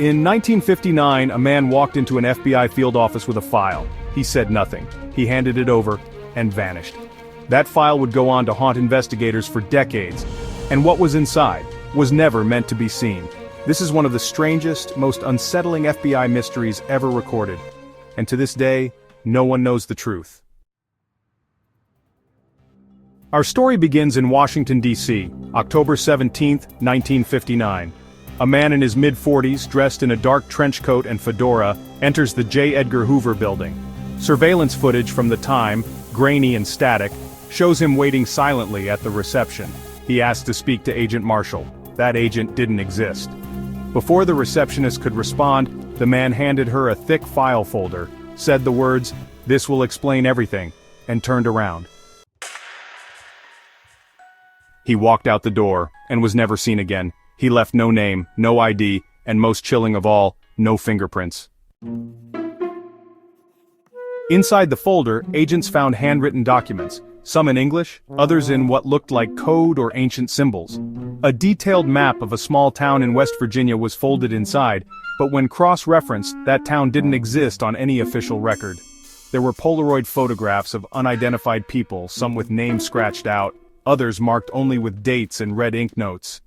In 1959, a man walked into an FBI field office with a file. He said nothing. He handed it over and vanished. That file would go on to haunt investigators for decades, and what was inside was never meant to be seen. This is one of the strangest, most unsettling FBI mysteries ever recorded, and to this day, no one knows the truth. Our story begins in Washington, D.C., October 17, 1959. A man in his mid-40s, dressed in a dark trench coat and fedora, enters the J. Edgar Hoover building. Surveillance footage from the time, grainy and static, shows him waiting silently at the reception. He asked to speak to Agent Marshall. That agent didn't exist. Before the receptionist could respond, the man handed her a thick file folder, said the words, "This will explain everything," and turned around. He walked out the door, and was never seen again. He left no name, no ID, and most chilling of all, no fingerprints. Inside the folder, agents found handwritten documents, some in English, others in what looked like code or ancient symbols. A detailed map of a small town in West Virginia was folded inside, but when cross-referenced, that town didn't exist on any official record. There were Polaroid photographs of unidentified people, some with names scratched out, others marked only with dates and red ink notes.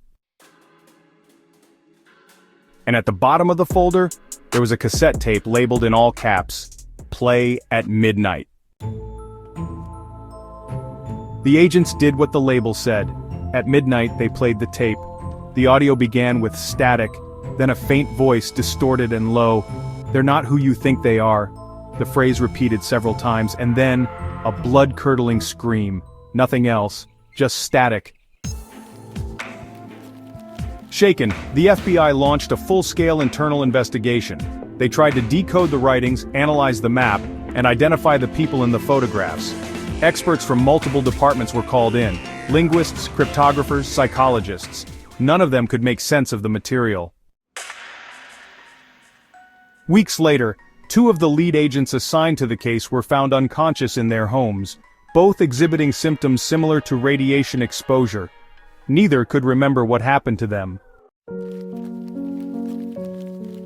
And at the bottom of the folder, there was a cassette tape labeled in all caps, "Play at Midnight." The agents did what the label said. At midnight, they played the tape. The audio began with static, then a faint voice, distorted and low. "They're not who you think they are." The phrase repeated several times, and then, a blood-curdling scream. Nothing else, just static. Shaken, the FBI launched a full-scale internal investigation. They tried to decode the writings, analyze the map, and identify the people in the photographs. Experts from multiple departments were called in: linguists, cryptographers, psychologists. None of them could make sense of the material. Weeks later, two of the lead agents assigned to the case were found unconscious in their homes, both exhibiting symptoms similar to radiation exposure. Neither could remember what happened to them.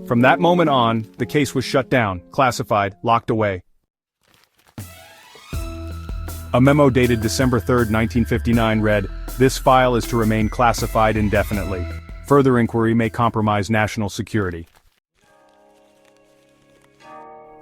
From that moment on, the case was shut down, classified, locked away. A memo dated December 3, 1959 read, "This file is to remain classified indefinitely. Further inquiry may compromise national security."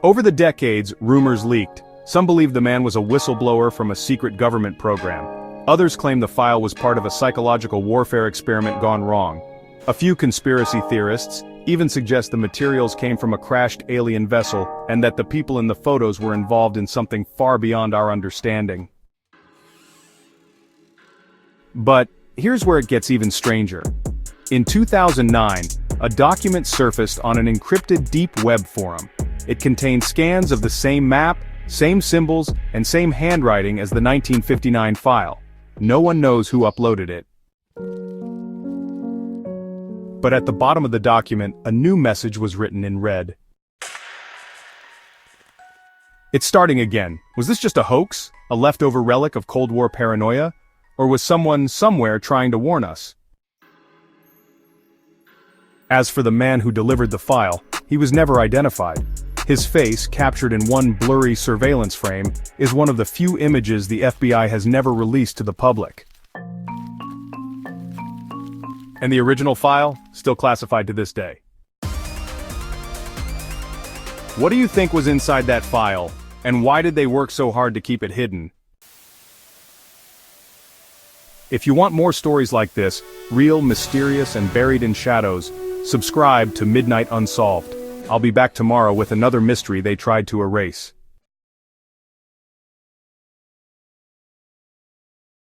Over the decades, rumors leaked. Some believed the man was a whistleblower from a secret government program. Others claimed the file was part of a psychological warfare experiment gone wrong. A few conspiracy theorists even suggest the materials came from a crashed alien vessel, and that the people in the photos were involved in something far beyond our understanding. But here's where it gets even stranger. In 2009, a document surfaced on an encrypted deep web forum. It contained scans of the same map, same symbols, and same handwriting as the 1959 file. No one knows who uploaded it. But at the bottom of the document, a new message was written in red. "It's starting again. Was this just a hoax? A leftover relic of Cold War paranoia? Or was someone somewhere trying to warn us?" As for the man who delivered the file, he was never identified. His face, captured in one blurry surveillance frame, is one of the few images the FBI has never released to the public. And the original file, still classified to this day. What do you think was inside that file, and why did they work so hard to keep it hidden? If you want more stories like this, real, mysterious, and buried in shadows, subscribe to Midnight Unsolved. I'll be back tomorrow with another mystery they tried to erase.